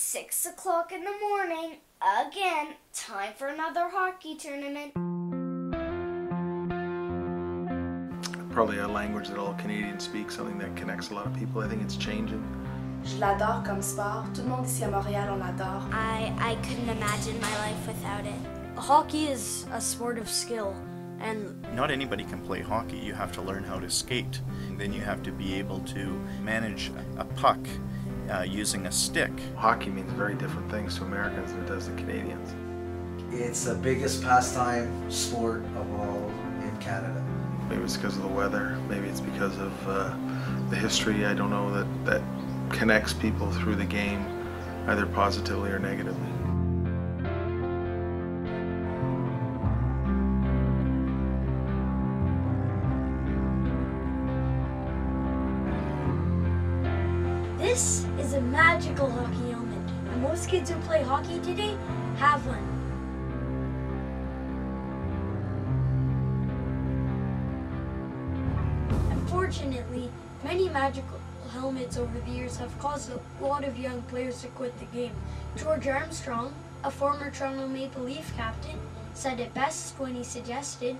6 o'clock in the morning, again, time for another hockey tournament. Probably a language that all Canadians speak, something that connects a lot of people. I think it's changing. Je l'adore comme sport. Tout le monde ici à Montréal, on l'adore. I couldn't imagine my life without it. Hockey is a sport of skill, and not anybody can play hockey. You have to learn how to skate. And then you have to be able to manage a puck using a stick. Hockey means very different things to Americans than it does to Canadians. It's the biggest pastime sport of all in Canada. Maybe it's because of the weather, maybe it's because of the history, I don't know, that connects people through the game, either positively or negatively. this is a magical hockey helmet, and most kids who play hockey today have one. Unfortunately, many magical helmets over the years have caused a lot of young players to quit the game. George Armstrong, a former Toronto Maple Leaf captain, said it best when he suggested,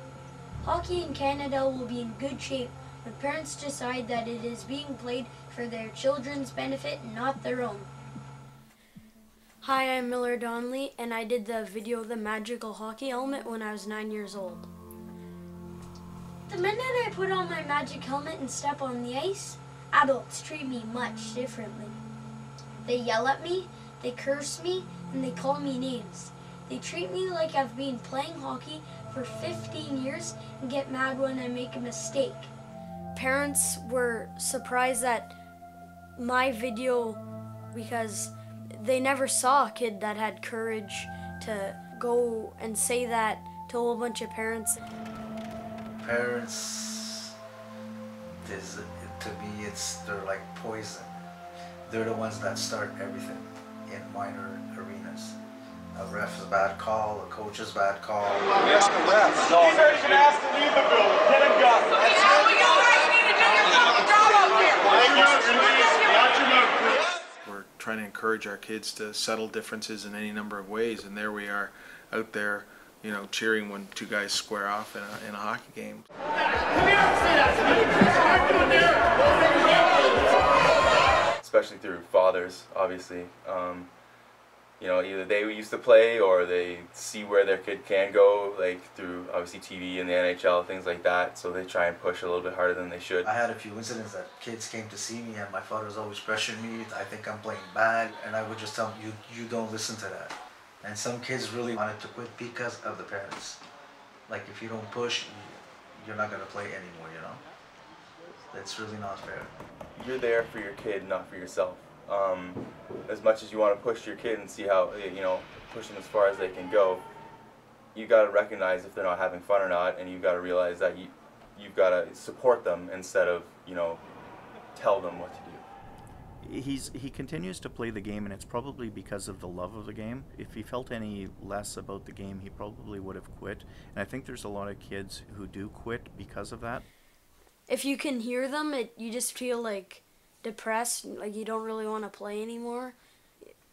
"Hockey in Canada will be in good shape when parents decide that it is being played for their children's benefit and not their own." Hi, I'm Miller Donnelly, and I did the video The Magical Hockey Helmet when I was 9 years old. The minute I put on my magic helmet and step on the ice, adults treat me much differently. They yell at me, they curse me, and they call me names. They treat me like I've been playing hockey for 15 years and get mad when I make a mistake. Parents were surprised at my video because they never saw a kid that had courage to go and say that to a whole bunch of parents. Parents, to me, they're like poison. They're the ones that start everything in minor arenas. A ref's bad call, a coach's bad call. Yes, the ref. He's already been asked to leave the building. Get him gone. Okay, now you guys need to do your fucking job up here. We're trying to encourage our kids to settle differences in any number of ways, and there we are out there, you know, cheering when two guys square off in a hockey game. Especially through fathers, obviously. You know, either they used to play or they see where their kid can go, like through obviously TV and the NHL, things like that, so they try and push a little bit harder than they should. I had a few incidents that kids came to see me and my father was always pressuring me, I think I'm playing bad, and I would just tell them, you don't listen to that. And some kids really wanted to quit because of the parents. Like, if you don't push, you're not going to play anymore, you know? That's really not fair. You're there for your kid, not for yourself. As much as you want to push your kid and see how, you know, push them as far as they can go, you got to recognize if they're not having fun or not, and you've got to realize that you've got to support them instead of, you know, tell them what to do. He continues to play the game, and it's probably because of the love of the game. If he felt any less about the game, he probably would have quit. And I think there's a lot of kids who do quit because of that. If you can hear them, you just feel like depressed, like you don't really want to play anymore.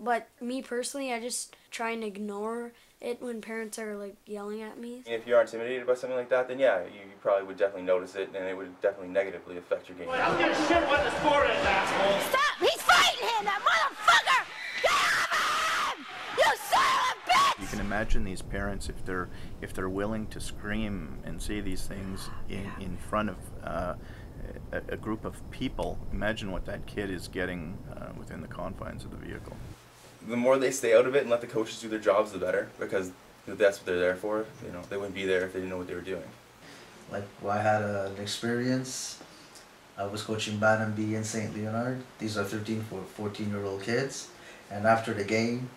But me personally, I just try and ignore it when parents are like yelling at me. If you are intimidated by something like that, then yeah, you probably would definitely notice it, and it would definitely negatively affect your game. I don't give a shit what the score is, asshole. Stop! He's fighting him, that motherfucker! Get off him! You son of a bitch! You can imagine these parents, if they're willing to scream and say these things in front of a group of people, imagine what that kid is getting within the confines of the vehicle. The more they stay out of it and let the coaches do their jobs, the better, because that's what they're there for. You know, they wouldn't be there if they didn't know what they were doing. Like, I had an experience. I was coaching Band B in St. Leonard. These are 13, 14-year-old kids. And after the game,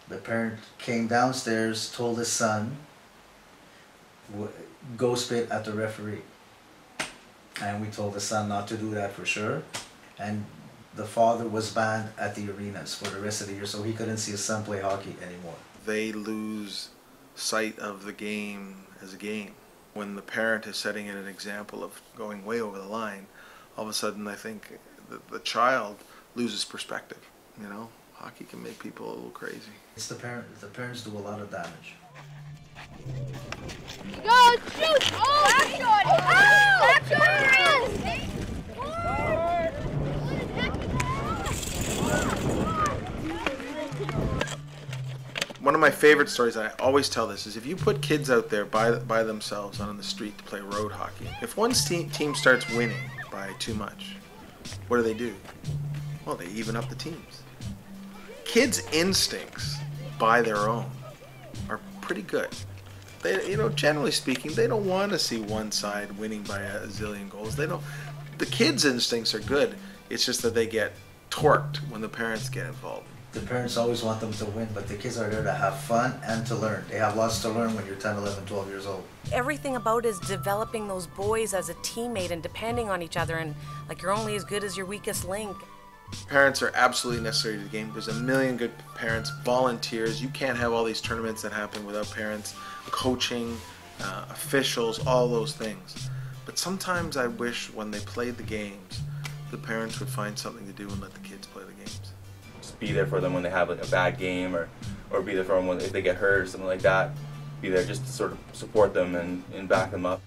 the parent came downstairs, told his son, go spit at the referee. And we told the son not to do that for sure. And the father was banned at the arenas for the rest of the year, so he couldn't see his son play hockey anymore. They lose sight of the game as a game. When the parent is setting an example of going way over the line, all of a sudden I think the child loses perspective, you know? Hockey can make people a little crazy. It's the parents. The parents do a lot of damage. Go shoot! Oh, that's shot! Oh, that's One of my favorite stories, I always tell this, is if you put kids out there by themselves on the street to play road hockey, if one team starts winning by too much, what do? Well, they even up the teams. Kids' instincts, by their own, are pretty good. They, you know, generally speaking, they don't want to see one side winning by a zillion goals. They don't. The kids' instincts are good. It's just that they get torqued when the parents get involved. The parents always want them to win, but the kids are there to have fun and to learn. They have lots to learn when you're 10, 11, 12 years old. Everything about it is developing those boys as a teammate and depending on each other, and like you're only as good as your weakest link. Parents are absolutely necessary to the game. There's a million good parents, volunteers. You can't have all these tournaments that happen without parents, coaching, officials, all those things. But sometimes I wish when they played the games, the parents would find something to do and let the kids play the games. Just be there for them when they have like a bad game, or be there for them when if they get hurt or something like that. Be there just to sort of support them and back them up.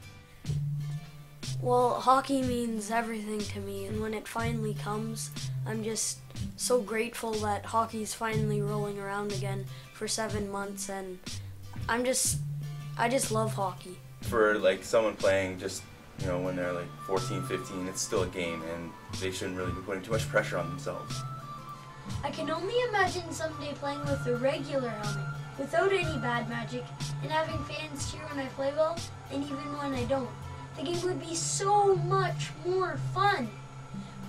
Well, hockey means everything to me, and when it finally comes, I'm just so grateful that hockey's finally rolling around again for 7 months, and I just love hockey. For like someone playing just, you know, when they're like 14, 15, it's still a game, and they shouldn't really be putting too much pressure on themselves. I can only imagine someday playing with a regular helmet, without any bad magic, and having fans cheer when I play well, and even when I don't. The game would be so much more fun.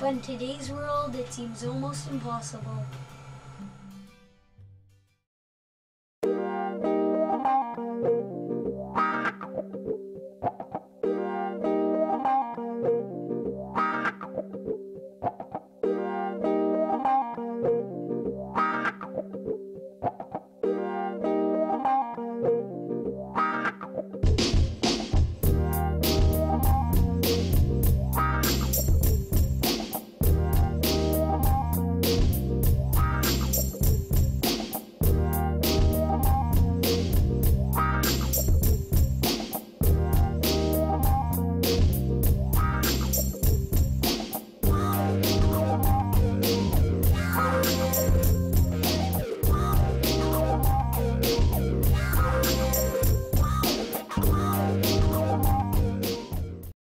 But in today's world, it seems almost impossible.